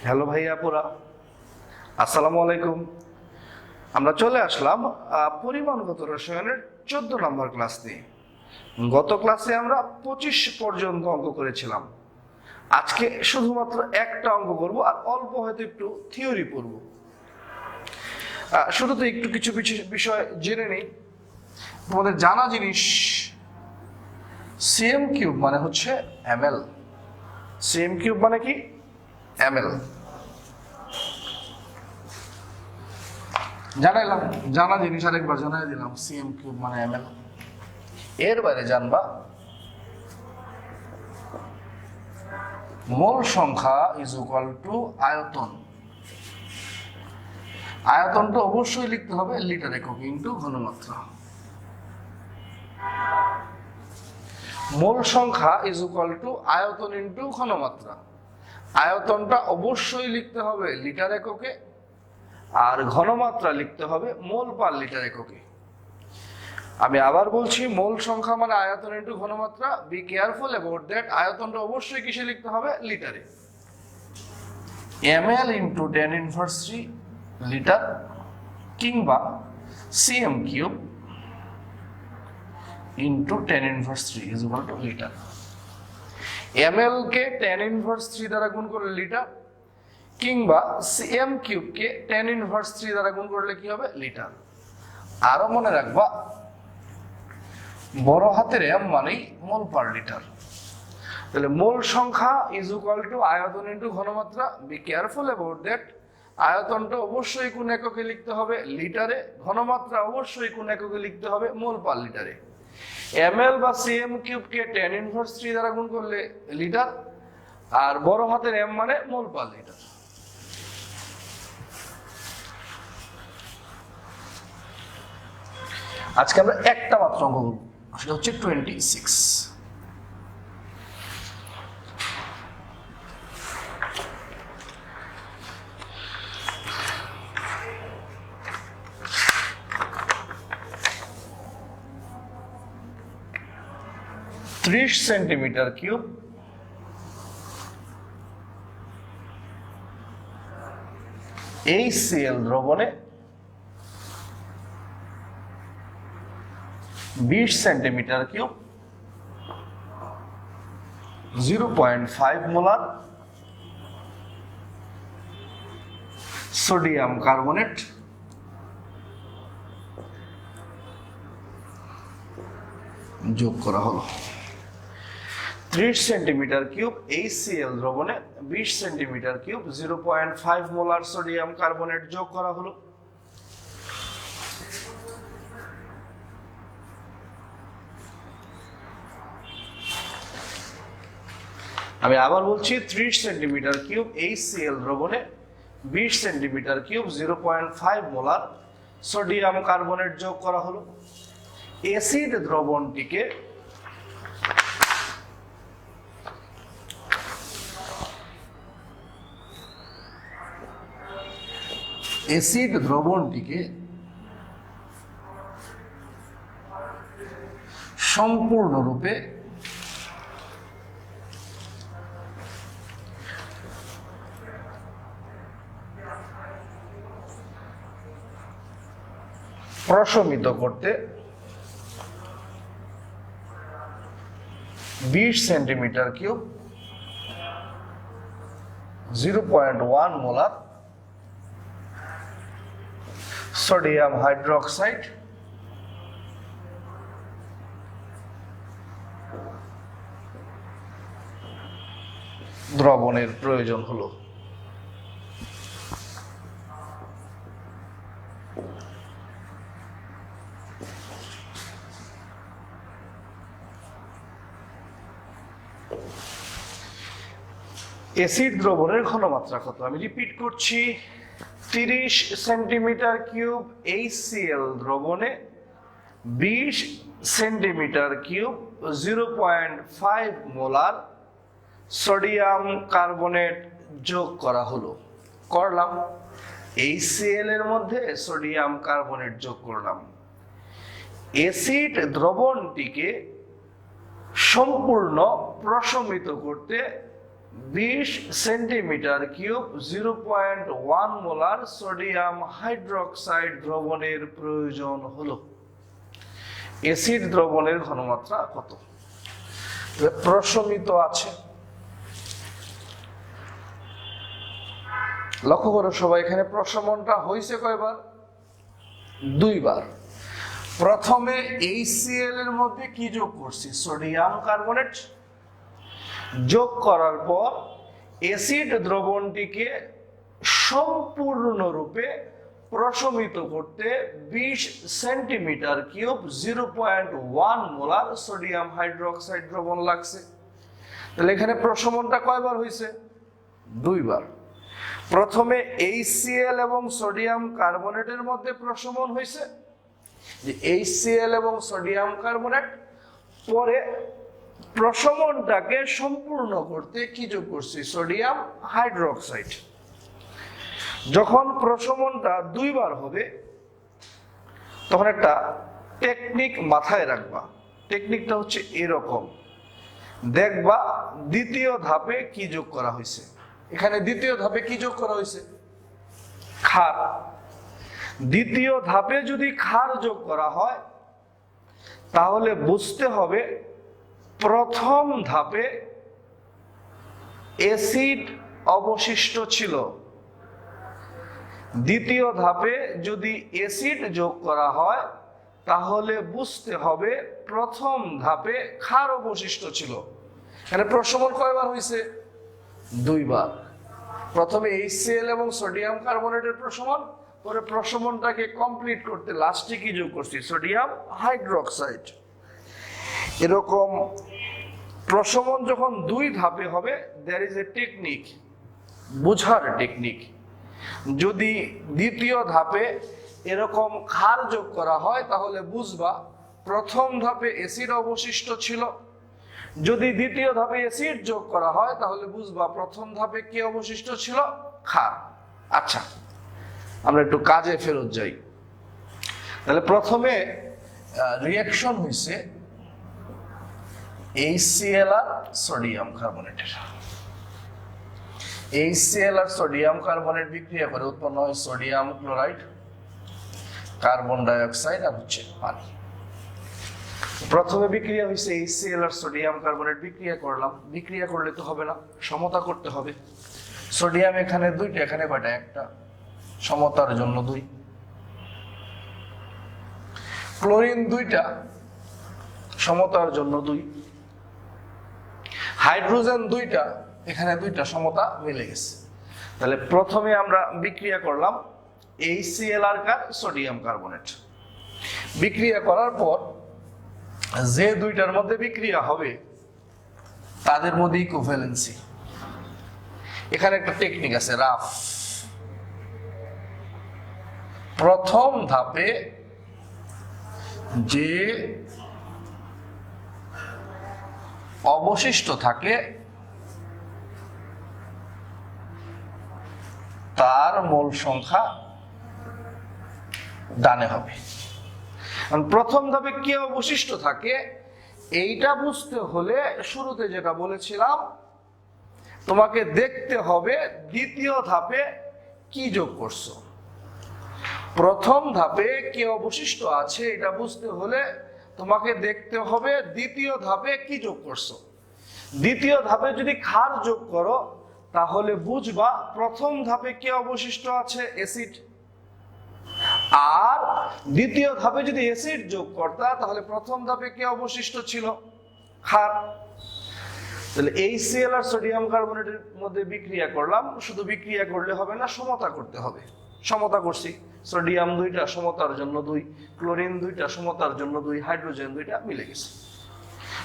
Hello ভাইয়া আপুরা, আসসালামু আলাইকুম। আমরা চলে আসলাম পরিমাণগত রসায়নের 14 নম্বর ক্লাস নিয়ে। গত ক্লাসে আমরা 25 পর্যন্ত অঙ্ক করেছিলাম। আজকে শুধুমাত্র একটা অঙ্ক করব আর অল্প হয়তো একটু থিওরি পড়ব। শুরুতে একটু কিছু বিষয় জেনে নিই। তোমাদের জানা জিনিস, সিএম কিউব মানে হচ্ছে এমএল। সিএম কিউব মানে কি? এমএল। জানাইলাম, জানা জিনিস আরেকবার জানাই দিলাম, সিএম কিউব মানে এমএল। এর বাইরে জানবা মোল সংখ্যা ইজ ইকুয়াল টু আয়তন। আয়তনটা অবশ্যই লিখতে হবে লিটার একক ইন্টু ঘনমাত্রা। মোল সংখ্যা ইজ ইকুয়াল টু আয়তন ইন্টু ঘনমাত্রা। আয়তনটা অবশ্যই লিখতে হবে লিটার এককে, আর ঘনমাত্রা লিখতে হবে মোল পার লিটার এককে। আমি আবার বলছি, মোল সংখ্যা মানে আয়তন ইন্টু ঘনমাত্রা। Be careful about that. আয়তনটা অবশ্যই কিসে লিখতে হবে? লিটারে। ml ইন্টু 10⁻³ লিটার, কিংবা CM cube into 10⁻³ is equal to litre. ml কে 10⁻³ দ্বারা গুণ করলে লিটার, কিংবা সিএম কিউবকে 10⁻³ দ্বারা গুণ করলে কি হবে? লিটার। আরো মনে রাখবা, বড় হাতের এম মানেই মোল পার লিটার। তাহলে মোল সংখ্যা ইজ ইকুয়াল টু আয়তন ইন্টু ঘনমাত্রা। Be careful about that. আয়তনটা অবশ্যই কোন এককে লিখতে হবে? লিটারে। ঘনমাত্রা অবশ্যই কোন এককে লিখতে হবে? মোল পার লিটারে। ml বা সিএম কিউবকে 10⁻³ দ্বারা গুণ করলে লিটার, আর বড় হাতের এম মানে মোল পার লিটার। আজকে আমরা একটা মাত্র অঙ্ক করব, সেটা হচ্ছে 26। ত্রিশ সেন্টিমিটার কিউব HCl দ্রবণে 20 centimetre cube 0.5 molar sodium carbonate যোগ করা হলো। 30 সেন্টিমিটার কিউব HCl দ্রবণে 20 centimetre cube 0.5 molar sodium carbonate যোগ করা হলো। আমি আবার বলছি, 30 সেন্টিমিটার কিউব HCl দ্রবণে 20 centimetre cube 0.5 molar sodium carbonate যোগ করা হলো। অ্যাসিড দ্রবণটিকে সম্পূর্ণরূপে প্রশমিত করতে 20 centimetre cube 0.1 molar sodium hydroxide দ্রবণের প্রয়োজন হলো। অ্যাসিড দ্রবণের ঘনমাত্রা কত? আমি রিপিট করছি, 30 সেন্টিমিটার কিউব HCl দ্রবণে 20 centimetre cube 0.5 molar sodium carbonate যোগ করা হলো। করলাম, HCl এর মধ্যে সোডিয়াম কার্বনেট যোগ করলাম। অ্যাসিড দ্রবণটিকে সম্পূর্ণ প্রশমিত করতে 20 centimetre cube 0.1 molar sodium hydroxide দ্রবণের প্রয়োজন হলো। অ্যাসিড দ্রবণের ঘনমাত্রা কত? প্রশমিত আছে, লক্ষ্য করো সবাই, এখানে প্রশমনটা হয়েছে কয়বার? 2 বার। প্রথমে HCl এর মধ্যে কি যোগ করছি? Sodium carbonate. যোগ করার পর অ্যাসিড দ্রবণটিকে সম্পূর্ণরূপে প্রশমিত করতে 20 centimetre cube 0.1 molar sodium hydroxide দ্রবণ লাগছে। তাহলে এখানে প্রশমনটা কয়বার হয়েছে? 2 বার। প্রথমে HCl এবং সোডিয়াম কার্বনেটের মধ্যে প্রশমন হয়েছে, যে HCl এবং সোডিয়াম কার্বনেট, পরে প্রশমনটাকে সম্পূর্ণ করতে কি যোগ করছি? Sodium hydroxide. যখন প্রশমনটা 2 বার হবে তখন একটা টেকনিক মাথায় রাখবা। টেকনিকটা হচ্ছে এরকম, দেখবা দ্বিতীয় ধাপে কি যোগ করা হয়েছে। এখানে দ্বিতীয় ধাপে কি যোগ করা হয়েছে? ক্ষার। দ্বিতীয় ধাপে যদি ক্ষার যোগ করা হয় তাহলে বুঝতে হবে প্রথম ধাপে অ্যাসিড অবশিষ্ট ছিল, দ্বিতীয় ধাপে যদি অ্যাসিড যোগ করা হয় তাহলে বুঝতে হবে প্রথম ধাপে ক্ষার অবশিষ্ট ছিল। এখানে প্রশমন কয়বার হয়েছে? 2 বার। প্রথমে HCl এবং সোডিয়াম কার্বনেটের প্রশমন, পরে প্রশমনটাকে কমপ্লিট করতে লাস্টে কি যোগ করছি? Sodium hydroxide. এরকম প্রশমন যখন 2 ধাপে হবে, দেয়ার ইজ এ টেকনিক, বুঝার টেকনিক। যদি দ্বিতীয় ধাপে এরকম ক্ষার যোগ করা হয় তাহলে বুঝবা প্রথম ধাপে অ্যাসিড অবশিষ্ট ছিল। যদি দ্বিতীয় ধাপে অ্যাসিড যোগ করা হয় তাহলে বুঝবা প্রথম ধাপে কি অবশিষ্ট ছিল? ক্ষার। আচ্ছা, আমরা একটু কাজে ফেরত যাই। তাহলে প্রথমে রিঅ্যাকশন হয়েছে HCl আর সোডিয়াম কার্বনেটের। HCl আর সোডিয়াম কার্বনেট বিক্রিয়া করে উৎপন্ন হয় sodium chloride, carbon die oxide আর হচ্ছে পানি। প্রথমে বিক্রিয়া হয়েছে HCl আর সোডিয়াম কার্বনেট বিক্রিয়া করলাম। বিক্রিয়া করলে তো হবে না, সমতা করতে হবে। সোডিয়াম এখানে 2টা, এখানে কয়টা? 1টা, সমতার জন্য 2। ক্লোরিন 2টা, সমতার জন্য 2। হাইড্রোজেন 2টা, এখানে 2টা, সমতা মিলে গেছে। তাহলে প্রথমে আমরা বিক্রিয়া করলাম HCl আর সোডিয়াম কার্বনেট। বিক্রিয়া করার পর যে 2টার মধ্যে বিক্রিয়া হবে তাদের মধ্যে ইকুইভ্যালেন্সি। এখানে একটা টেকনিক আছে, রাফ। প্রথম ধাপে যে অবশিষ্ট থাকে তার মোল সংখ্যা ডানে হবে। প্রথম ধাপে কি অবশিষ্ট থাকে এইটা বুঝতে হলে শুরুতে যেটা বলেছিলাম, তোমাকে দেখতে হবে দ্বিতীয় ধাপে কি যোগ করছো। প্রথম ধাপে কি অবশিষ্ট আছে এটা বুঝতে হলে তোমাকে দেখতে হবে দ্বিতীয় ধাপে কি যোগ করছো। দ্বিতীয় ধাপে যদি ক্ষার যোগ করো তাহলে বুঝবা প্রথম ধাপে কি অবশিষ্ট আছে? অ্যাসিড। আর দ্বিতীয় ধাপে যদি অ্যাসিড যোগ করতা তাহলে প্রথম ধাপে কি অবশিষ্ট ছিল? ক্ষার। তাহলে HCl আর সোডিয়াম কার্বনেটের মধ্যে বিক্রিয়া করলাম। শুধু বিক্রিয়া করলে হবে না, সমতা করতে হবে। সমতা করছি, সোডিয়াম 2টা, সমতার জন্য 2, ক্লোরিন 2টা, সমতার জন্য 2, হাইড্রোজেন 2টা মিলে গেছে।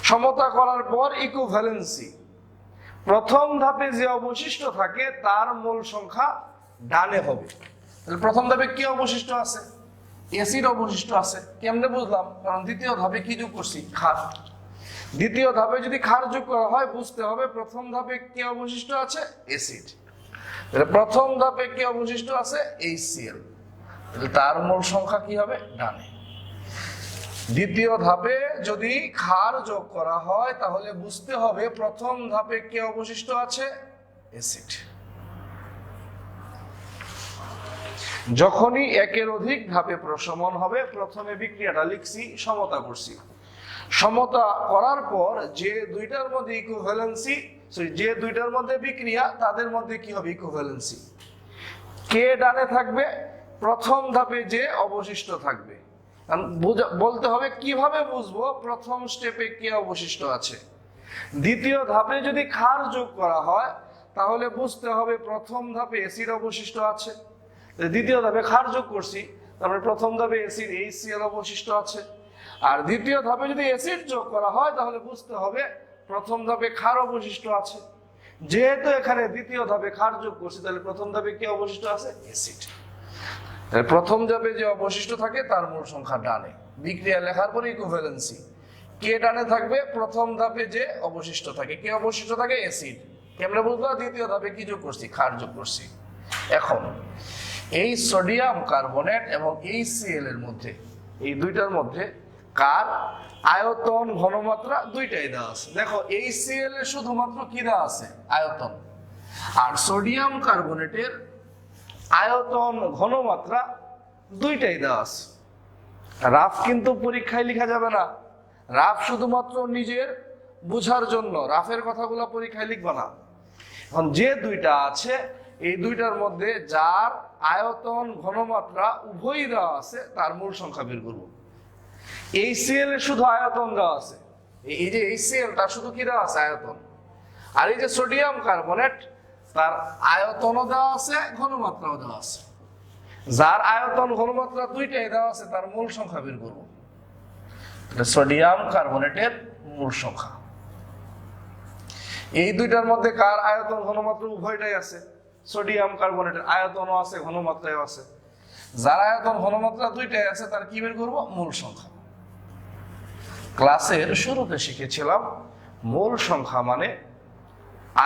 সমতা করার পর ইকুইভ্যালেন্সি। প্রথম ধাপে যে অবশিষ্ট থাকে তার মোল সংখ্যা ডানে হবে। তাহলে প্রথম ধাপে কি অবশিষ্ট আছে? অ্যাসিড অবশিষ্ট আছে। কেমনে বুঝলাম? কারণ দ্বিতীয় ধাপে কি যোগ করছি? ক্ষার। দ্বিতীয় ধাপে যদি ক্ষার যোগ করা হয় বুঝতে হবে প্রথম ধাপে কি অবশিষ্ট আছে? অ্যাসিড। তাহলে প্রথম ধাপে কি অবশিষ্ট আছে? HCl। তাহলে তার মোল সংখ্যা কি হবে? ডানে। দ্বিতীয় ধাপে যদি ক্ষার যোগ করা হয় তাহলে বুঝতে হবে প্রথম ধাপে কি অবশিষ্ট আছে, অ্যাসিড। যখনই একের অধিক ধাপে প্রশমন হবে, প্রথমে বিক্রিয়াটা লিখছি, সমতা করছি, সমতা করার পর যে দুইটার মধ্যে ইকুইভ্যালেন্সি, যে দুইটার মধ্যে বিক্রিয়া তাদের মধ্যে কি হবে, ইকুইভ্যালেন্সি। কে ডানে থাকবে, প্রথম ধাপে যে অবশিষ্ট থাকবে। বলতে হবে কিভাবে বুঝবো প্রথম স্টেপে কে অবশিষ্ট আছে। দ্বিতীয় ধাপে যদি ক্ষার যোগ করা হয় তাহলে বুঝতে হবে প্রথম ধাপে অ্যাসিড অবশিষ্ট আছে। দ্বিতীয় ধাপে ক্ষার যোগ করছি, তারপরে প্রথম ধাপে অ্যাসিড HCl অবশিষ্ট আছে। আর দ্বিতীয় ধাপে যদি অ্যাসিড যোগ করা হয় তাহলে বুঝতে হবে প্রথম ধাপে ক্ষার অবশিষ্ট আছে। যেহেতু এখানে দ্বিতীয় ধাপে ক্ষার যোগ করছি তাহলে প্রথম ধাপে কি অবশিষ্ট আছে, অ্যাসিড। প্রথম ধাপে যে অবশিষ্ট থাকে তার মূল সংখ্যা ডানে, বিক্রিয়া লেখার পরে ইকুইভ্যালেন্সি। কে ডানে থাকবে, প্রথম ধাপে যে অবশিষ্ট থাকে, কে অবশিষ্ট থাকে, অ্যাসিড। কেমনে বুঝবো, দ্বিতীয় ধাপে কি যোগ করছি, ক্ষার যোগ করছি। এখন এই সোডিয়াম কার্বনেট এবং HCl এর মধ্যে, এই দুইটার মধ্যে কার আয়তন ঘনমাত্রা দুইটাই দেওয়া আছে। দেখো HCl এর শুধুমাত্র কি দেওয়া আছে, আয়তন, আর সোডিয়াম কার্বনেটের আয়তন ঘনমাত্রা দুইটাই দেওয়া আছে। রাফ কিন্তু পরীক্ষায় লেখা যাবে না, রাফ শুধুমাত্র নিজের বুঝার জন্য, রাফের কথাগুলো পরীক্ষায় লিখবা না। এখন যে দুইটা আছে এই দুইটার মধ্যে যার আয়তন ঘনমাত্রা উভয়ই দেওয়া আছে তার মূল সংখ্যা বের করব। HCl এর শুধু আয়তন দেওয়া আছে, এই যে HCl তার শুধু কি দেওয়া আছে, আয়তন। আর এই যে সোডিয়াম কার্বনেট তার আয়তনও দেওয়া আছে, ঘনমাত্রাও দেওয়া আছে। যার আয়তন ঘনমাত্রা দুইটাই দেওয়া আছে তার মূল সংখ্যা বের করব। সোডিয়াম কার্বনেটের মূল সংখ্যা, এই দুইটার মধ্যে কার আয়তন ঘনমাত্রা উভয়টাই আছে, সোডিয়াম কার্বনেটের আয়তনও আছে, ঘনমাত্রাও আছে। যার আয়তন ঘনমাত্রা দুইটাই আছে তার কি বের করব, মূল সংখ্যা। ক্লাসের শুরুতে শিখেছিলাম মূল সংখ্যা মানে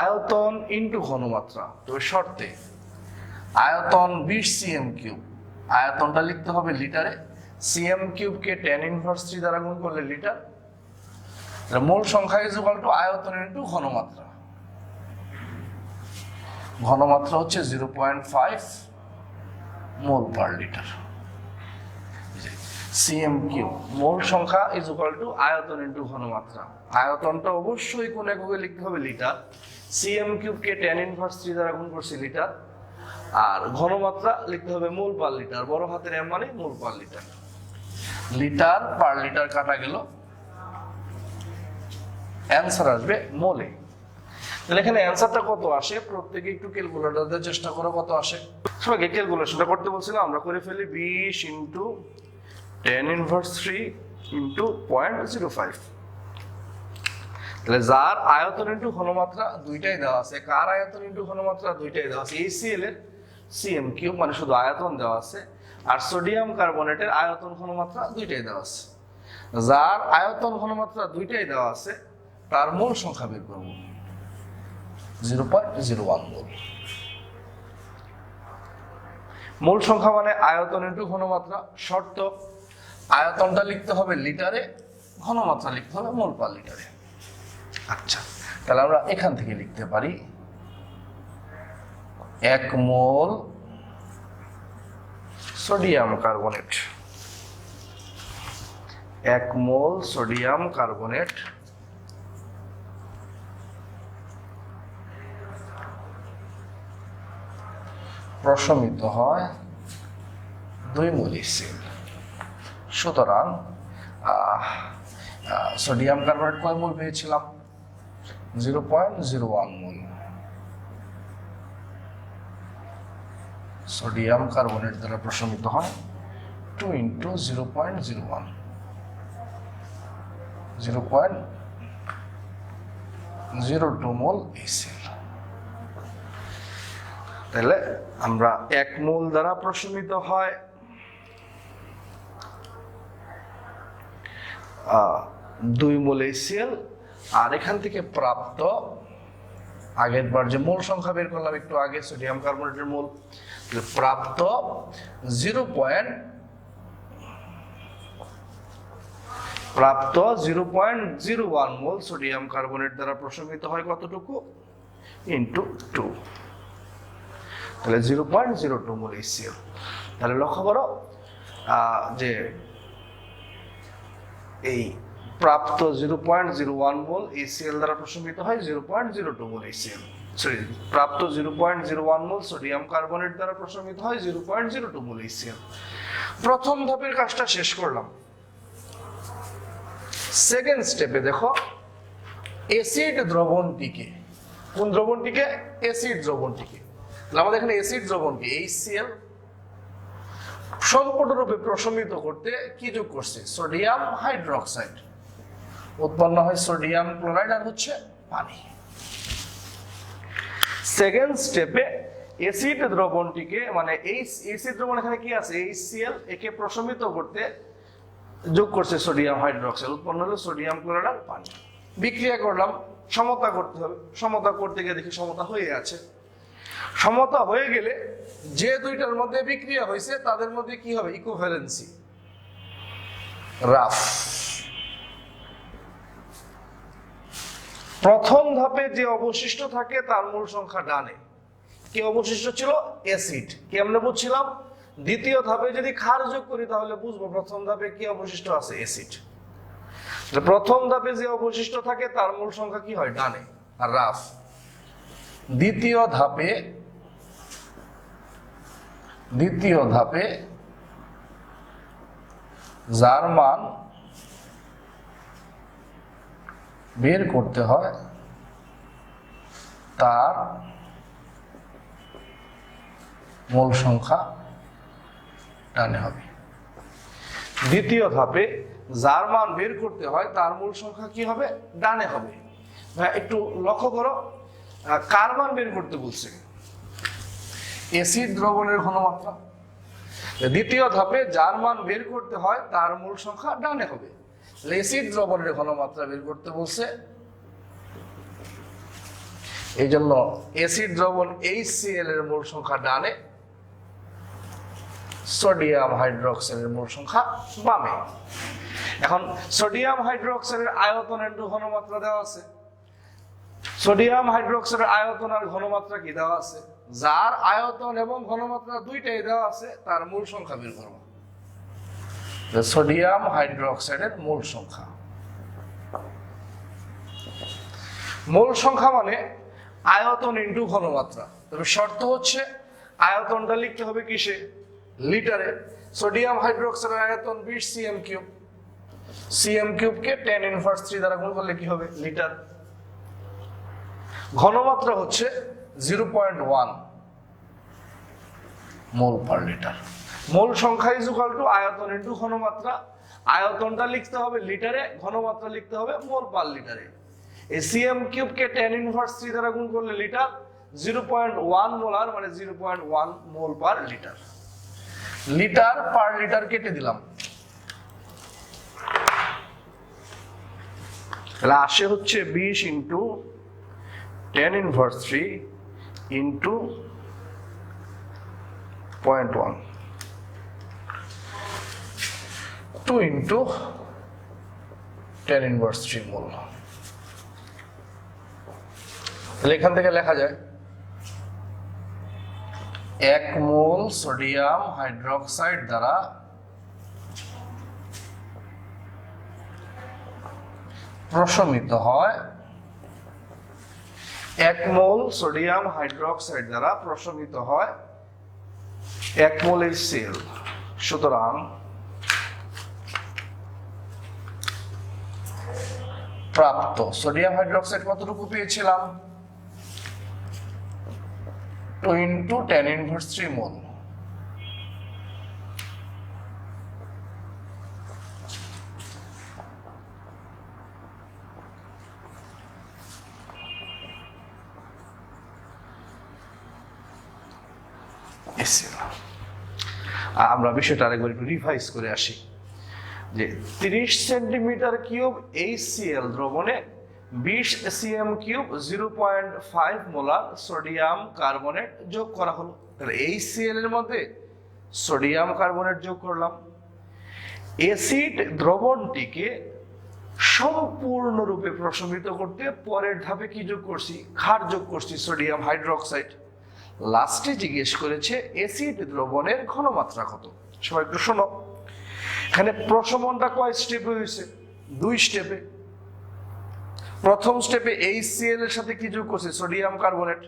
আয়তন ইনটু ঘনমাত্রা, তবে শর্তে আয়তন 20 cm3, আয়তনটা লিখতে হবে লিটারে, cm3 কে tan ইনভার্স 3 দ্বারা গুণ করলে লিটার। মূল সংখ্যা ইজ ইকুয়াল টু আয়তন ইনটু ঘনমাত্রা। ঘনমাত্রা হচ্ছে 0.5 মোল পার লিটার। cm3 মোল সংখ্যা ইজ ইকুয়াল টু আয়তন ইনটু ঘনমাত্রা। আয়তনটা অবশ্যই কোন এককে লিখতে হবে, লিটার। cm3 কে tan ইনভার্স 3 দ্বারা গুণ করছি লিটার। আর ঘনমাত্রা লিখতে হবে মোল পার লিটার, বড় হাতের এম মানে mole per litre. Litre per litre কাটা গেল, অ্যান্সার আসবে মোলে। তাহলে এখানে অ্যান্সারটা কত আসে, প্রত্যেকে একটু ক্যালকুলেটর দিয়ে চেষ্টা করো কত আসে। সবাইকে ক্যালকুলেশনটা করতে বলছিলাম, আমরা করে ফেলি 20 ইনটু tan ইনভার্স 3 ইনটু 0.05। তাহলে যার আয়তন ইনটু ঘনমাত্রা দুইটাই দেওয়া আছে, কার আয়তন ইনটু ঘনমাত্রা দুইটাই দেওয়া আছে, HCl এর cm3 মানে শুধু আয়তন দেওয়া আছে, আর সোডিয়াম কার্বনেটের আয়তন ঘনমাত্রা দুইটাই দেওয়া আছে। যার আয়তন ঘনমাত্রা দুইটাই দেওয়া আছে তার মূল সংখ্যা বের করব, 0.01 মোল। মূল সংখ্যা মানে আয়তন ইনটু ঘনমাত্রা। শর্ত আয়তনটা লিখতে হবে লিটারে, ঘনমাত্রা লিখতে হবে মোল পার লিটারে। আচ্ছা, তাহলে আমরা এখান থেকে লিখতে পারি 1 mole sodium carbonate, 1 mole sodium carbonate প্রশমিত হয় 2 মোল HCl। সুতরাং সোডিয়াম কার্বনেট কয় মোল পেয়েছিলাম, 0.01 মোল। সোডিয়াম কার্বনেট দ্বারা প্রশমিত হয় 2 ইন্টু 0.01, 0.02 মোল HCl। তাহলে আমরা 1 মোল দ্বারা প্রশমিত হয় 2 মোল HCl, আর এখান থেকে প্রাপ্ত আগের বার যে মোল সংখ্যা বের করলাম একটু আগে সোডিয়াম কার্বনেটের মোল, প্রাপ্ত 0.02 প্রাপ্ত 0.01 মোল সোডিয়াম কার্বনেট দ্বারা প্রশমিত হয় কতটুকু ইনটু 2, তাহলে 0.02 মোল HCl। তাহলে লক্ষ্য করো যে এই প্রাপ্ত 0.01 মোল HCl দ্বারা প্রশমিত হয় 0.02 মোল HCl, সরি প্রাপ্ত 0.01 মোল সোডিয়াম কার্বনেট দ্বারা প্রশমিত হয় 0.02 মোল HCl। প্রথম ধাপের কাজটা শেষ করলাম। সেকেন্ড স্টেপে দেখো অ্যাসিড দ্রবণটিকে, কোন দ্রবণটিকে? অ্যাসিড দ্রবণটিকে। আমাদের এখানে অ্যাসিড দ্রবণকে HCl সম্পূর্ণরূপে প্রশমিত করতে কি যোগ করছে? Sodium hydroxide. উৎপন্ন হয় সোডিয়াম ক্লোরাইড আর হচ্ছে পানি। সেকেন্ড স্টেপে অ্যাসিড দ্রবণটিকে, মানে এই অ্যাসিড দ্রবণ এখানে কি আছে? HCl, একে প্রশমিত করতে যোগ করছে সোডিয়াম হাইড্রোক্সাইড, উৎপন্ন হলো সোডিয়াম ক্লোরাইড আর পানি। বিক্রিয়া করলাম, সমতা করতে হবে। সমতা করতে গিয়ে দেখি সমতা হয়ে আছে। সমতা হয়ে গেলে যে দুইটার মধ্যে বিক্রিয়া হয়েছে তাদের মধ্যে কি হবে? Equivalency, rough. প্রথম ধাপে যে অবশিষ্ট থাকে তার মূল সংখ্যা ডানে। কি অবশিষ্ট ছিল? অ্যাসিড। কেমনে বুঝছিলাম? দ্বিতীয় ধাপে যদি ক্ষার যোগ করি তাহলে বুঝবো প্রথম ধাপে কি অবশিষ্ট আছে? অ্যাসিড। প্রথম ধাপে যে অবশিষ্ট থাকে তার মূল সংখ্যা কি হয়? ডানে আর রাফ। দ্বিতীয় ধাপে যার মান বের করতে হয় তার মূল সংখ্যা ডানে হবে। দ্বিতীয় ধাপে যার মান বের করতে হয় তার মূল সংখ্যা কি হবে? ডানে হবে। একটু লক্ষ্য করো, কার মান বের করতে বলছে? অ্যাসিড দ্রবণের ঘনমাত্রা। দ্বিতীয় ধাপে যার মান বের করতে হয় তার মূল সংখ্যা ডানে হবে। অ্যাসিড দ্রবণের ঘনমাত্রা বের করতে বলছে, এই জন্য অ্যাসিড দ্রবণ HCl এর মূল সংখ্যা ডানে, সোডিয়াম হাইড্রোক্সাইডের মূল সংখ্যা বামে। এখন সোডিয়াম হাইড্রোক্সাইডের আয়তন ইনটু ঘনমাত্রা দেওয়া আছে। সোডিয়াম হাইড্রোক্সাইডের আয়তন আর ঘনমাত্রা কি দেওয়া আছে? যার আয়তন এবং ঘনমাত্রা দুইটাই দেওয়া আছে তার মূল সংখ্যা বের করব। সোডিয়াম হাইড্রোক্সাইডের মূল সংখ্যা, মূল সংখ্যা মানে আয়তন ইনটু ঘনমাত্রা। তবে শর্ত হচ্ছে আয়তনটা লিখতে হবে কিসে? লিটারে। সোডিয়াম হাইড্রোক্সাইডের আয়তন 20 cm3। cm3 কে 10⁻³ দ্বারা গুণ করলে কি হবে? লিটার। ঘনমাত্রা হচ্ছে 0.1 মোল পার লিটার। মোল সংখ্যা ইজ ইকুয়াল টু আয়তন ইনটু ঘনমাত্রা। আয়তনটা লিখতে হবে লিটারে, ঘনমাত্রা লিখতে হবে মোল পার লিটারে। এই cm3 কে 10⁻³ দ্বারা গুণ করলে লিটার, 0.1 মোলার মানে 0.1 mole per litre. Litre per litre কেটে দিলাম, তাহলে আসে হচ্ছে 20 ইন্টু 10⁻³ ইন্টু 0.1, 2 ইন্টু 10⁻³ মোল। তাহলে এখান থেকে লেখা যায় 1 মোল সোডিয়াম হাইড্রোক্সাইড দ্বারা প্রশমিত হয়, 1 মোল সোডিয়াম হাইড্রোক্সাইড দ্বারা প্রশমিত হয় 1 মোল HCl। সুতরাং প্রাপ্ত সোডিয়াম হাইড্রোক্সাইড কতটুকু পেয়েছিলাম? 2 ইন্টু 10⁻³ মোল। আমরা বিষয়টা আরেকবার একটু রিভাইজ করে আসি যে 30 সেন্টিমিটার কিউব HCl দ্রবণে 20 cm3 0.5 মোলার সোডিয়াম কার্বনেট যোগ করা হলো। তাহলে HCl এর মধ্যে সোডিয়াম কার্বনেট যোগ করলাম। অ্যাসিড দ্রবণটিকে সম্পূর্ণরূপে প্রশমিত করতে পরের ধাপে কি যোগ করছি? ক্ষার যোগ করছি, সোডিয়াম হাইড্রোক্সাইড। লাস্টে জিজ্ঞেস করেছে অ্যাসিড দ্রবণের ঘনমাত্রা কত। সবাই একটু শোনো, এখানে প্রশমনটা কয় স্টেপে হয়েছে? 2 স্টেপে। প্রথম স্টেপে HCl এর সাথে কি যোগ করছি? Sodium carbonate.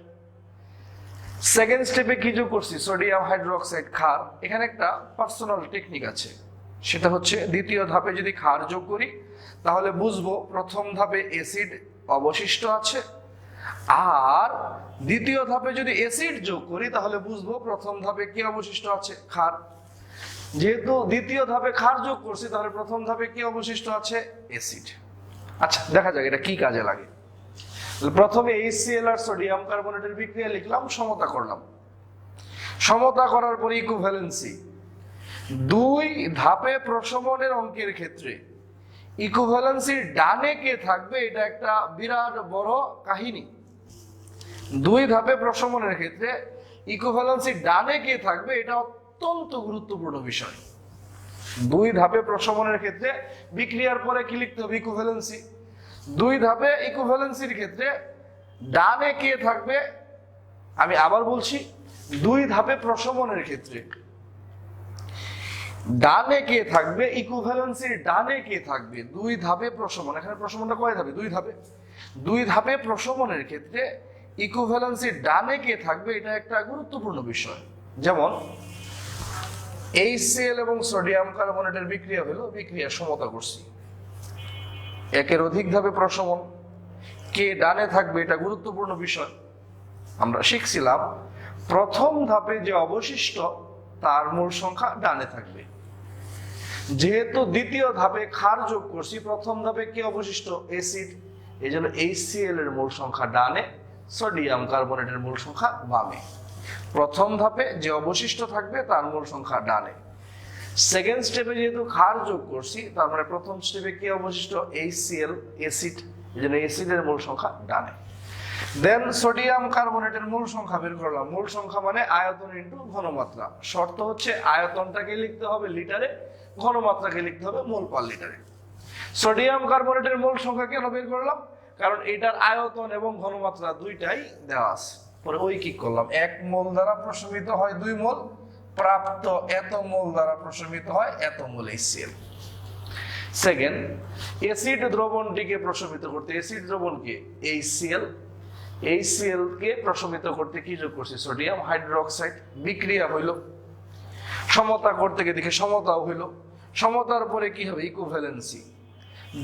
সেকেন্ড স্টেপে কি যোগ করছি? সোডিয়াম হাইড্রোক্সাইড, ক্ষার। এখানে একটা পার্সোনাল টেকনিক আছে, সেটা হচ্ছে দ্বিতীয় ধাপে যদি ক্ষার যোগ করি তাহলে বুঝবো প্রথম ধাপে অ্যাসিড অবশিষ্ট আছে, আর দ্বিতীয় ধাপে যদি অ্যাসিড যোগ করি তাহলে বুঝবো প্রথম ধাপে কি অবশিষ্ট আছে? ক্ষার। যেহেতু দ্বিতীয় ধাপে ক্ষার যোগ করছি তাহলে প্রথম ধাপে কি অবশিষ্ট আছে? অ্যাসিড। আচ্ছা, দেখা যাক এটা কি কাজে লাগে। প্রথমে HCl আর সোডিয়াম কার্বনেটের বিক্রিয়া লিখলাম, সমতা করলাম। সমতা করার পরে ইকুভ্যালেন্সি। 2 ধাপে প্রশমনের অঙ্কের ক্ষেত্রে ইকুভ্যালেন্সির ডানে কে থাকবে, এটা একটা বিরাট বড় কাহিনী। 2 ধাপে প্রশমনের ক্ষেত্রে ইকুভ্যালেন্সির ডানে কে থাকবে, এটা অত্যন্ত গুরুত্বপূর্ণ বিষয়। 2 ধাপে প্রশমনের ক্ষেত্রে বিক্রিয়ার পরে কি লিখতে হবে? ইকুভ্যালেন্সি। 2 ধাপে ইকুভ্যালেন্সির ক্ষেত্রে ডানে কে থাকবে? আমি আবার বলছি, 2 ধাপে প্রশমনের ক্ষেত্রে ডানে কে থাকবে? ইকুভ্যালেন্সির ডানে কে থাকবে? 2 ধাপে প্রশমন। এখানে প্রশমনটা কয় ধাপে? 2 ধাপে। 2 ধাপে প্রশমনের ক্ষেত্রে ইকুভ্যালেন্সির ডানে কে থাকবে, এটা একটা গুরুত্বপূর্ণ বিষয়। যেমন HCl এবং সোডিয়াম কার্বনেটের বিক্রিয়া হলো, বিক্রিয়া সমতা করছি, একের অধিক ধাপে প্রশমন, কে ডানে থাকবে এটা গুরুত্বপূর্ণ বিষয়। আমরা শিখছিলাম প্রথম ধাপে যে অবশিষ্ট তার মূল সংখ্যা ডানে থাকবে। যেহেতু দ্বিতীয় ধাপে ক্ষার যোগ করছি, প্রথম ধাপে কি অবশিষ্ট? অ্যাসিড। এই জন্য HCl এর মূল সংখ্যা ডানে, সোডিয়াম কার্বনেটের মূল সংখ্যা বামে। প্রথম ধাপে যে অবশিষ্ট থাকবে তার মূল সংখ্যা ডানে। সেকেন্ড স্টেপে যেহেতু ক্ষার যোগ করছি, তার মানে প্রথম স্টেপে কি অবশিষ্ট? HCl, acid. এই জন্য অ্যাসিডের মূল সংখ্যা ডানে। দেন সোডিয়াম কার্বনেটের মূল সংখ্যা বের করলাম। মূল সংখ্যা মানে আয়তন ইনটু ঘনমাত্রা। শর্ত হচ্ছে আয়তনটাকে লিখতে হবে লিটারে, ঘনমাত্রাকে লিখতে হবে মোল পার লিটারে। সোডিয়াম কার্বনেটের মূল সংখ্যা কেন বের করলাম? কারণ এটার আয়তন এবং ঘনমাত্রা দুইটাই দেওয়া আছে। পরে ঐকিক করলাম, 1 মোল দ্বারা প্রশমিত হয় 2 মোল, প্রাপ্ত এত মোল দ্বারা প্রশমিত হয় এত মোল HCl। সেকেন্ড, অ্যাসিড দ্রবণটিকে প্রশমিত করতে, অ্যাসিড দ্রবণকে HCl, HCl কে প্রশমিত করতে কি যোগ করছি? Sodium hydroxide. বিক্রিয়া হইল, সমতা করতে গিয়ে দেখে সমতাও হইল। সমতার পরে কি হবে? ইকুভ্যালেন্সি।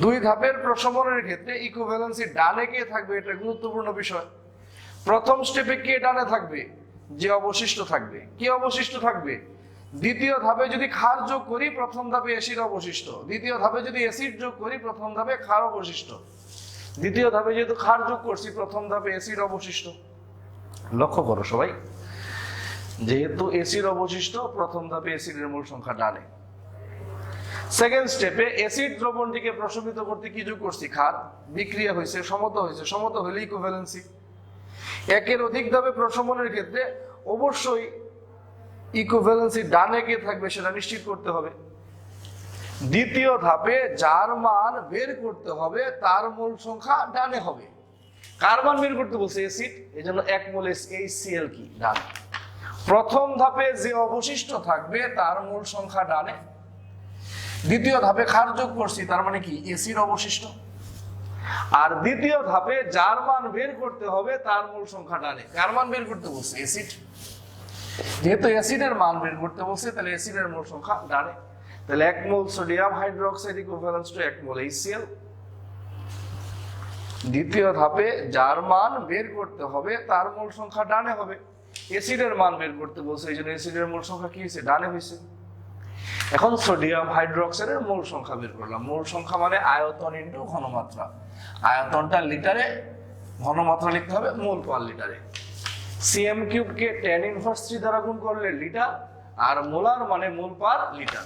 2 ধাপের প্রশমনের ক্ষেত্রে ইকুভ্যালেন্সি ডানে কে থাকবে, এটা গুরুত্বপূর্ণ বিষয়। প্রথম স্টেপে কে ডানে থাকবে? যে অবশিষ্ট থাকবে। কি অবশিষ্ট থাকবে? দ্বিতীয় ধাপে যদি ক্ষার যোগ করি প্রথম ধাপে অ্যাসিড অবশিষ্ট, দ্বিতীয় ধাপে যদি অ্যাসিড যোগ করি প্রথম ধাপে ক্ষার অবশিষ্ট। দ্বিতীয় ধাপে যেহেতু ক্ষার যোগ করছি প্রথম ধাপে অ্যাসিড অবশিষ্ট। লক্ষ্য করো সবাই, যেহেতু অ্যাসিড অবশিষ্ট প্রথম ধাপে অ্যাসিডের মূল সংখ্যা ডানে। সেকেন্ড স্টেপে অ্যাসিড দ্রবণটিকে প্রশমিত করতে কি যোগ করছি? ক্ষার। বিক্রিয়া হয়েছে, সমতা হয়েছে, সমতা হলে ইকুভ্যালেন্সি। একের অধিক ধাপে প্রশমনের ক্ষেত্রে অবশ্যই ইকুভ্যালেন্সি ডানে কে থাকবে সেটা নিশ্চিত করতে হবে। দ্বিতীয় ধাপে যার মান বের করতে হবে তার মূল সংখ্যা ডানে হবে। কার মান বের করতে বলছে? অ্যাসিড। এই জন্য 1 মোল HCl কি? ডানে। প্রথম ধাপে যে অবশিষ্ট থাকবে তার মূল সংখ্যা ডানে। দ্বিতীয় ধাপে ক্ষার যোগ করছি, তার মানে কি? অ্যাসিড অবশিষ্ট। আর দ্বিতীয় ধাপে যার মান বের করতে হবে তার মূল সংখ্যা ডানে। কার মান বের করতে বলছে? অ্যাসিড। যেহেতু অ্যাসিডের মান বের করতে বলছে তাহলে অ্যাসিডের মূল সংখ্যা ডানে। তাহলে 1 mole sodium hydroxide equivalence to 1 mole HCl। দ্বিতীয় ধাপে যার মান বের করতে হবে তার মূল সংখ্যা ডানে হবে। অ্যাসিডের মান বের করতে বলছে, এই জন্য অ্যাসিডের মূল সংখ্যা কি হয়েছে? ডানে হয়েছে। এখন সোডিয়াম হাইড্রোক্সাইডের মূল সংখ্যা বের করলাম। মূল সংখ্যা মানে আয়তন ইনটু ঘনমাত্রা। আয়তনটা লিটারে, ঘনমাত্রা লিখতে হবে মোল পার লিটারে। CM³ কে tan ইনভার্স 3 দ্বারা গুণ করলে লিটার, আর মোলার মানে মোল পার লিটার।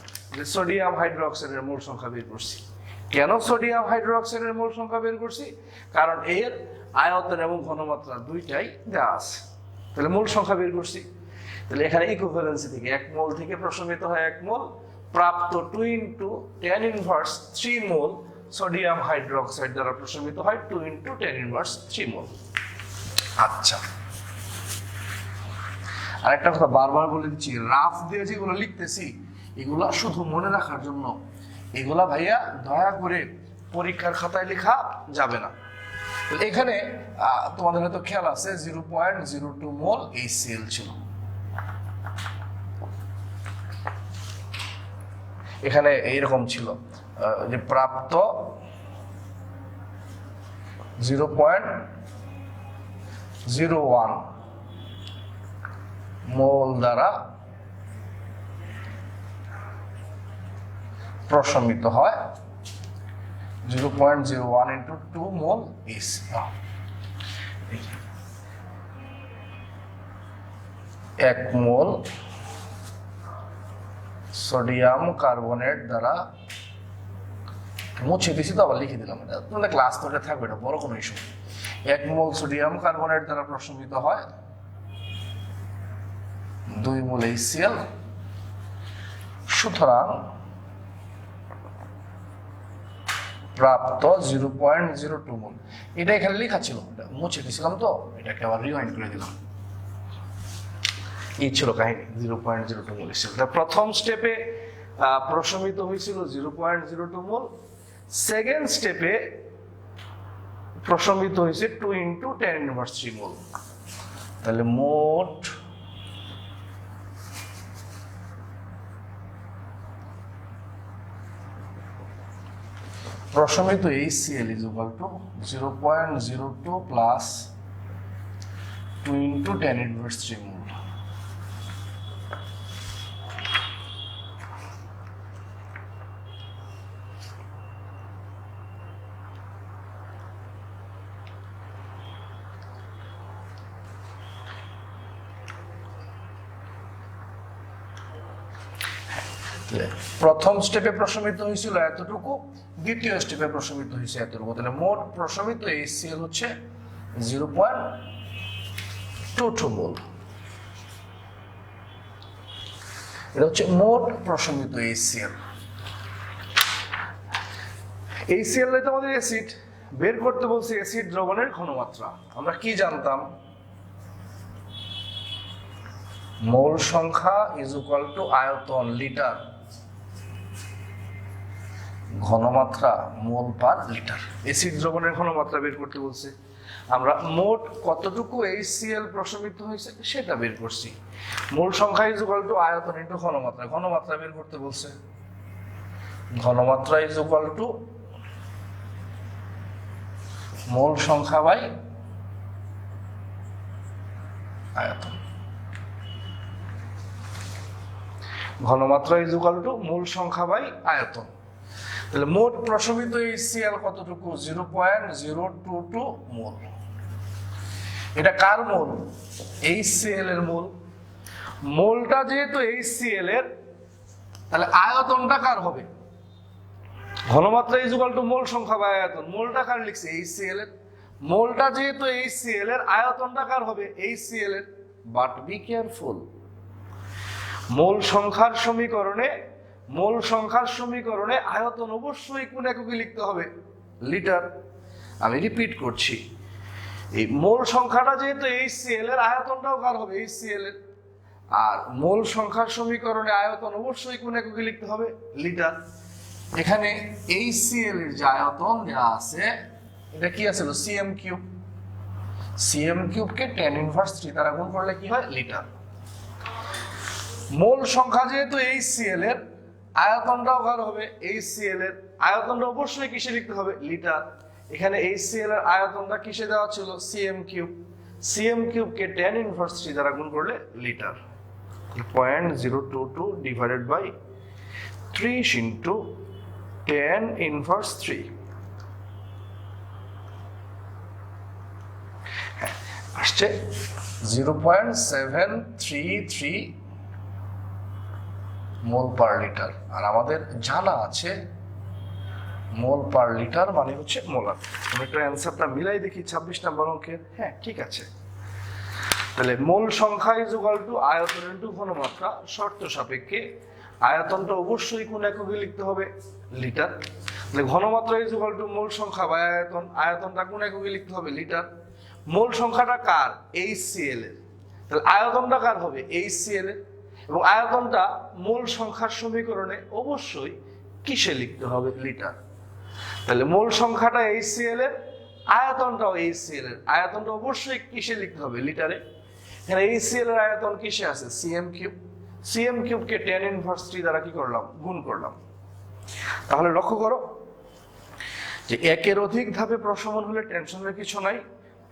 সোডিয়াম হাইড্রোক্সাইডের মূল সংখ্যা বের করছি। কেন সোডিয়াম হাইড্রোক্সাইডের মূল সংখ্যা বের করছি? কারণ এর আয়তন এবং ঘনমাত্রা দুইটাই দেওয়া আছে। তাহলে মূল সংখ্যা বের করছি। তাহলে এখানে ইকুইভ্যালেন্সি থেকে 1 মোল থেকে প্রশমিত হয় 1 মোল, প্রাপ্ত 2 × tan ইনভার্স 3 মোল সোডিয়াম হাইড্রোক্সাইড দ্বারা প্রশমিত হয় 2 × 10⁻³ মোল। আচ্ছা, আরেকটা কথা বারবার বলে দিচ্ছি, রাফ দিয়ে যেগুলো লিখতেছি এগুলা শুধু মনে রাখার জন্য, এগুলা ভাইয়া দয়া করে পরীক্ষার খাতায় লেখা যাবে না। এখানে তোমাদের হয়তো খেয়াল আছে 0.02 মোল HCl ছিল, এখানে এইরকম ছিল যে প্রাপ্ত 0.01 মোল দ্বারা প্রশমিত হয় 0.01 × 2 মোল HCl। 1 মোল সোডিয়াম কার্বনেট দ্বারা, মুছে দিছি তো আবার লিখে দিলাম, এটা তোমাদের ক্লাস নোটে থাকবে, এটা বড় কোনো ইস্যু। 1 মোল সোডিয়াম কার্বনেট দ্বারা প্রশমিত হয় 2 মোল HCl। সুতরাং প্রাপ্ত 0.02 মোল, এটা এখানে লেখা ছিল, এটা মুছে দিছিলাম তো, এটাকে আবার রিওয়াইন্ড করে দিলাম। এই ছিল কাহিনী 0.02 মোল HCl। প্রথম স্টেপে প্রশমিত হয়েছিল 0.02 মোল, সেকেন্ড স্টেপে প্রশমিত হয়েছে 2 × 10⁻³ মোল। তাহলে মোট প্রশমিত HCl = 0.02 প্লাস 2 × 10⁻³ মোল। প্রথম স্টেপে প্রশমিত হয়েছিল এতটুকু, দ্বিতীয় স্টেপে প্রশমিত হয়েছে এতটুকু। তাহলে মোট প্রশমিত HCl হচ্ছে 0.22 মোল। এটা হচ্ছে মোট প্রশমিত HCl। HCl তো আমাদের অ্যাসিড, বের করতে বলছে অ্যাসিড দ্রবণের ঘনমাত্রা। আমরা কি জানতাম? মোল সংখ্যা = আয়তন লিটার, ঘনমাত্রা মোল পার লিটার। অ্যাসিড দ্রবণের ঘনমাত্রা বের করতে বলছে, আমরা মোট কতটুকু HCl প্রশমিত হয়েছে সেটা বের করছি। মোল সংখ্যা = আয়তন × ঘনমাত্রা, ঘনমাত্রা বের করতে বলছে, ঘনমাত্রা = মোল সংখ্যা বাই আয়তন। ঘনমাত্রা = মোল সংখ্যা বাই আয়তন। তাহলে মোট প্রশমিত HCl কতটুকু? 0.022 মোল। এটা কার মোল? HCl এর মোল। মোলটা যেহেতু HCl এর, তাহলে আয়তনটা কার হবে? ঘনমাত্রা = মোল সংখ্যা বাই আয়তন। মোলটা কার লিখছে? HCl এর। মোলটা যেহেতু HCl এর, আয়তনটা কার হবে? HCl এর। বাট বি কেয়ারফুল, মোল সংখ্যার সমীকরণে আয়তন অবশ্যই কোন এককে লিখতে হবে? লিটার। আমি রিপিট করছি, এই মোল সংখ্যাটা যেহেতু HCl এর, আয়তনটাও কার হবে? HCl এর। আর মোল সংখ্যার সমীকরণে আয়তন অবশ্যই কোন এককে লিখতে হবে? লিটার। এখানে HCl এর যে আয়তন দেওয়া আছে, এটা কি আছে? cm3। cm3 কে 10⁻³ দ্বারা গুণ করলে কি হয়? লিটার। মোল সংখ্যা যেহেতু HCl এর, আয়তনটাও কার হবে? HCl এর। আয়তনটা অবশ্যই কিসে লিখতে হবে? লিটার। এখানে HCl এর আয়তনটা কিসে দেওয়া ছিল? cm3। cm3 কে 10⁻³ দ্বারা গুণ করলে লিটার। 0.022 ডিভাইডেড বাই 30 × 10⁻³ আসছে 0.733 মোল পার লিটার। আর আমাদের জানা আছে মোল পার লিটার মানে হচ্ছে মোলার। আমি একটু অ্যান্সারটা মিলাই দেখি 26 নম্বর অঙ্কের। হ্যাঁ, ঠিক আছে। তাহলে মোল সংখ্যা = আয়তন × ঘনমাত্রা, শর্ত সাপেক্ষে আয়তনটা অবশ্যই কোন এককে লিখতে হবে? লিটার। ঘনমাত্রা ইজ ইকুয়াল টু মোল সংখ্যা বা আয়তন, আয়তনটা কোন এককে লিখতে হবে লিটার, মোল সংখ্যাটা কার HCl এর, তাহলে আয়তনটা কার হবে HCl এর, এবং আয়তনটা মোল সংখ্যার সমীকরণে অবশ্যই কিসে লিখতে হবে লিটার, তাহলে মোল সংখ্যাটা HCl এর, আয়তনটাও HCl এর, আয়তনটা অবশ্যই কিসে লিখতে হবে লিটারে, এখানে HCl এর আয়তন কিসে আছে cm cube, cm কিউবকে tan inverse 3 দ্বারা কি করলাম গুণ করলাম। তাহলে লক্ষ্য করো যে একের অধিক ধাপে প্রশমন হলে টেনশনের কিছু নাই,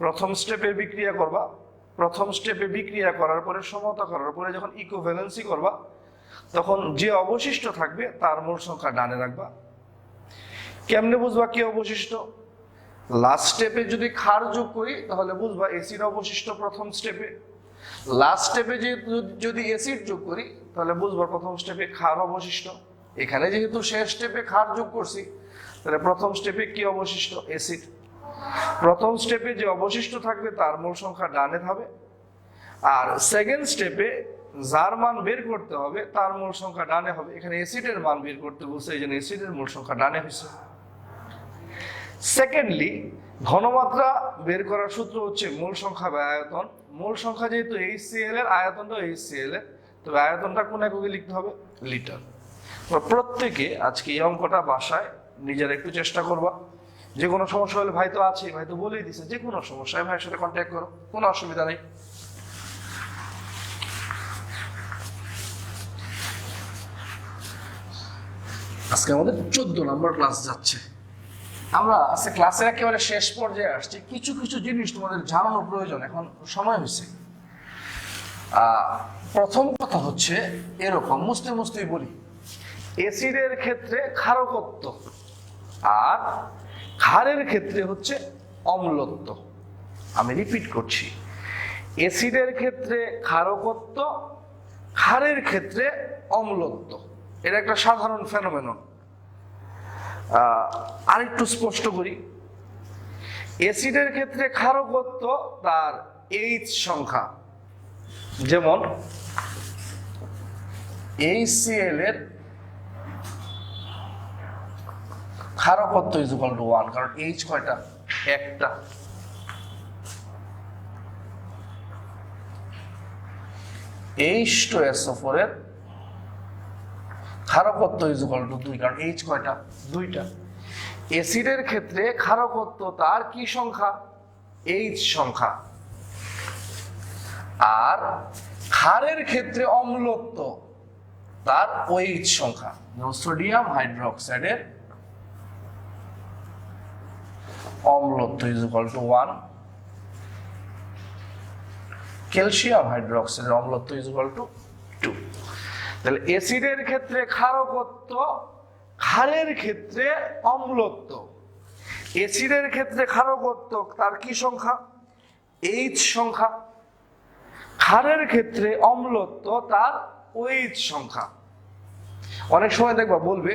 প্রথম স্টেপে বিক্রিয়া করবা, প্রথম স্টেপে বিক্রিয়া করার পরে সমতা করার পরে যখন ইকুইভ্যালেন্সি করবা তখন যে অবশিষ্ট থাকবে তার মোল সংখ্যা ডানে রাখবা। কেমনে বুঝবা কি অবশিষ্ট, লাস্ট স্টেপে যদি ক্ষার যোগ করি তাহলে বুঝবা এসিড অবশিষ্ট প্রথম স্টেপে, লাস্ট স্টেপে যদি অ্যাসিড যোগ করি তাহলে বুঝবা প্রথম স্টেপে ক্ষার অবশিষ্ট, এখানে যেহেতু শেষ স্টেপে ক্ষার যোগ করছি তাহলে প্রথম স্টেপে কি অবশিষ্ট অ্যাসিড, প্রথম স্টেপে যে অবশিষ্ট থাকবে তার মোল সংখ্যা ডানে হবে, আর সেকেন্ড স্টেপে যার মান বের করতে হবে তার মোল সংখ্যা ডানে হবে, এখানে অ্যাসিডের মান বের করতে বলছে এই জন্য অ্যাসিডের মোল সংখ্যা ডানে হয়েছে। সেকেন্ডলি ঘনমাত্রা বের করার সূত্র হচ্ছে মূল সংখ্যা বা আয়তন, মূল সংখ্যা যেহেতু HCl এর, আয়তনটাও HCl এর, তবে আয়তনটা কোন এককে লিখতে হবে লিটার। প্রত্যেকে আজকে এই অঙ্কটা বাসায় নিজের একটু চেষ্টা করবা, যে কোনো সমস্যা হলে ভাই তো আছে, ভাই তো বলেই দিছে, যে কোনো সমস্যায় ভাইয়ের সাথে কন্ট্যাক্ট করো, কোনো অসুবিধা নেই। আজকে আমাদের 14 নম্বর ক্লাস যাচ্ছে, আমরা আজকে ক্লাসের একেবারে শেষ পর্যায়ে আসছি, কিছু কিছু জিনিস তোমাদের জানানোর প্রয়োজন, এখন সময় হয়েছে। প্রথম কথা হচ্ছে এরকম মুছতে মুছতেই বলি, অ্যাসিডের ক্ষেত্রে ক্ষারকত্ব আর ক্ষারের ক্ষেত্রে হচ্ছে অম্লত্ব। আমি রিপিট করছি, অ্যাসিডের ক্ষেত্রে ক্ষারকত্ব, ক্ষারের ক্ষেত্রে অম্লত্ব, এটা একটা সাধারণ ফেনোমেনন। আরেকটু স্পষ্ট করি, অ্যাসিডের ক্ষেত্রে ক্ষারকত্ব তার H সংখ্যা, যেমন HCl এর ক্ষারকত্ব ইজ ইকুয়াল টু 1, কারণ H কয়টা একটা, H2SO4 এর ক্ষারকত্ব ইজ ইকুয়াল টু 2, কারণ H কয়টা দুইটা। অ্যাসিডের ক্ষেত্রে ক্ষারকত্ব তার কি সংখ্যা H সংখ্যা, আর ক্ষারের ক্ষেত্রে অম্লত্ব তার OH সংখ্যা, যেমন সোডিয়াম হাইড্রোক্সাইডের অম্লত্ব ইজ ইকুয়াল টু 1, ক্যালসিয়াম হাইড্রোক্সাইডের অম্লত্ব ইজ ইকুয়াল টু 2। তাহলে অ্যাসিডের ক্ষেত্রে ক্ষারকত্ব, ক্ষারের ক্ষেত্রে অম্লত্ব, অ্যাসিডের ক্ষেত্রে ক্ষারকত্ব তার কি সংখ্যা H সংখ্যা, ক্ষারের ক্ষেত্রে অম্লত্ব তার OH সংখ্যা। অনেক সময় দেখবা বলবে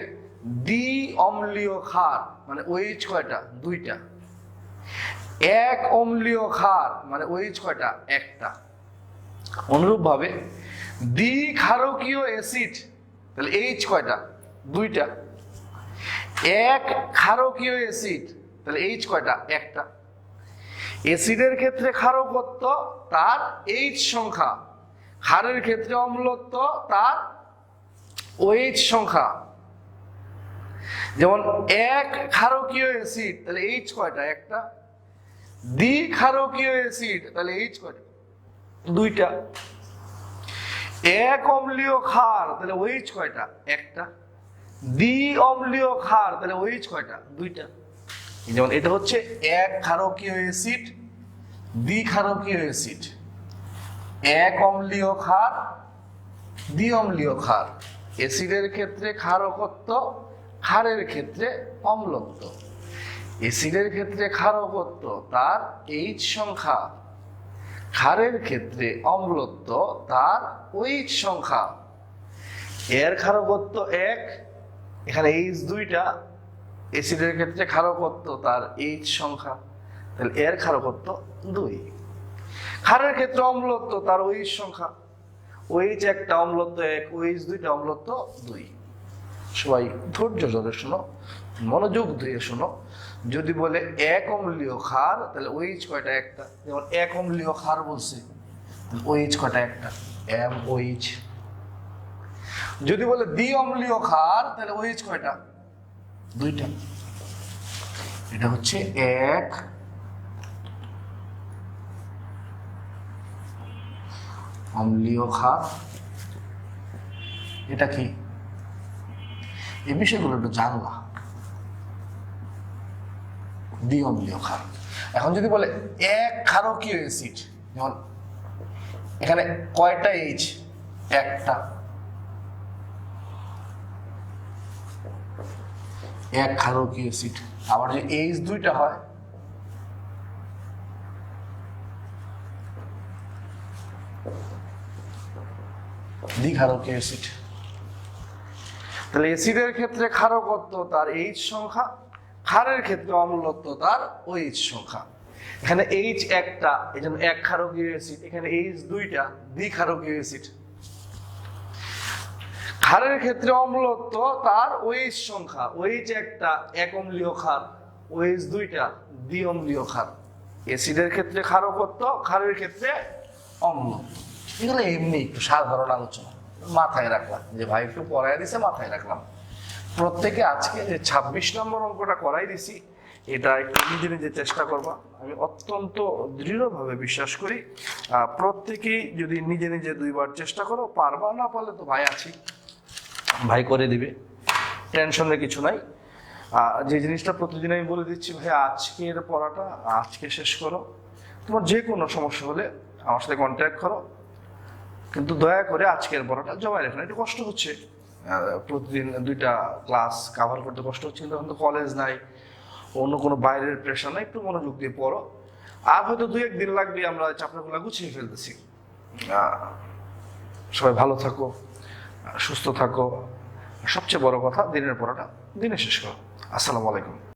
দ্বি অম্লীয় ক্ষার মানে OH কয়টা দুইটা, এক অম্লীয় ক্ষার মানে OH কয়টা একটা। অনুরূপ ভাবে দ্বি ক্ষারকীয় অ্যাসিড তাহলে H কয়টা দুইটা, এক ক্ষারকীয় অ্যাসিড তাহলে H কয়টা একটা। অ্যাসিডের ক্ষেত্রে ক্ষারকত্ব তার H সংখ্যা, ক্ষারের ক্ষেত্রে অম্লত্ব তার OH সংখ্যা। যেমন এক ক্ষারকীয় অ্যাসিড তাহলে H কয়টা একটা, দ্বি ক্ষারকীয় অ্যাসিড তাহলে H কয়টা দুইটা, এক অম্লীয় ক্ষার তাহলে OH কয়টা একটা, দ্বি অম্লীয় ক্ষার তাহলে OH কয়টা দুইটা। যেমন এটা হচ্ছে এক ক্ষারকীয় অ্যাসিড, দ্বি ক্ষারকীয় অ্যাসিড, এক অম্লীয় ক্ষার, দ্বি অম্লীয় ক্ষার। অ্যাসিডের ক্ষেত্রে ক্ষারকত্ব, ক্ষারের ক্ষেত্রে অম্লত্ব। অ্যাসিডের ক্ষেত্রে ক্ষারকত্ব তার H সংখ্যা, ক্ষারের ক্ষেত্রে অম্লত্ব তার OH সংখ্যা। এর ক্ষারকত্ব 1, এখানে H দুইটা, অ্যাসিডের ক্ষেত্রে ক্ষারকত্ব তার H সংখ্যা, তাহলে এর ক্ষারকত্ব 2। ক্ষারের ক্ষেত্রে অম্লত্ব তার OH সংখ্যা, OH একটা অম্লত্ব 1, OH দুইটা অম্লত্ব 2। সবাই ধৈর্য ধরে শোনো, মনোযোগ দিয়ে শোনো, যদি বলে এক অম্লীয় ক্ষার তাহলে ওইচ কয়টা? একটা। যেমন এক অম্লীয় ক্ষার বলছে, ওইচ কয়টা? একটা, MOH। যদি বলে দ্বি অম্লীয় ক্ষার তাহলে ওইচ কয়টা? দুইটা। এটা হচ্ছে এক অম্লীয় ক্ষার। এটা কি? এই বিষয়গুলো একটু জানলা। দ্বি অম্লীয় ক্ষার। এখন যদি বলে এক ক্ষারকীয় অ্যাসিড, যেমন এখানে কয়টা এইচ? একটা। এক ক্ষারকীয় অ্যাসিড। আবার যদি এইচ দুইটা হয়, দ্বিক্ষারকীয় অ্যাসিড। তাহলে অ্যাসিডের ক্ষেত্রে ক্ষারকত্ব তার এইচ সংখ্যা, ক্ষারের ক্ষেত্রে অম্লত্ব তার OH সংখ্যা। এখানে এইচ একটা, এই জন্য এক ক্ষারকীয় অ্যাসিড। এখানে এইচ দুইটা, দ্বিক্ষারকীয় অ্যাসিড। ক্ষারের ক্ষেত্রে অম্লত্ব তার OH সংখ্যা, OH একটা, এক অম্লীয় ক্ষার, OH দুইটা, দ্বি অম্লীয় ক্ষার। অ্যাসিডের ক্ষেত্রে ক্ষারকত্ব, ক্ষারের ক্ষেত্রে অম্লত্ব। এগুলো এমনি একটু সাধারণ আলোচনা, মাথায় রাখলাম যে ভাই একটু পড়ায় দিছে, মাথায় রাখলাম। প্রত্যেকে আজকে যে 26 নম্বর অঙ্কটা করাই দিছি, এটা একটু নিজে নিজে চেষ্টা করবা। আমি অত্যন্ত দৃঢ়ভাবে বিশ্বাস করি প্রত্যেকেই যদি নিজে নিজে দুইবার চেষ্টা করো, পারবা, না পারলে তো ভাই আছি, ভাই করে দিবে, টেনশনের কিছু নাই। যে জিনিসটা প্রতিদিন আমি বলে দিচ্ছি, ভাই আজকের পড়াটা আজকে শেষ করো। তোমার যে কোনো সমস্যা হলে আমার সাথে কন্ট্যাক্ট করো, কিন্তু দয়া করে আজকের পড়াটা জমা রেখো না। একটু কষ্ট হচ্ছে, প্রতিদিন দুইটা ক্লাস কাভার করতে কষ্ট হচ্ছে, কিন্তু এখন তো কলেজ নাই, অন্য কোনো বাইরের প্রেশার নাই, একটু মনোযোগ দিয়ে পড়ো। আর হয়তো 2-1 দিন লাগবে, আমরা চ্যাপ্টারগুলো গুছিয়ে ফেলতেছি। সবাই ভালো থাকো, সুস্থ থাকো, সবচেয়ে বড় কথা দিনের পড়াটা দিনে শেষ করো। আসসালামু আলাইকুম।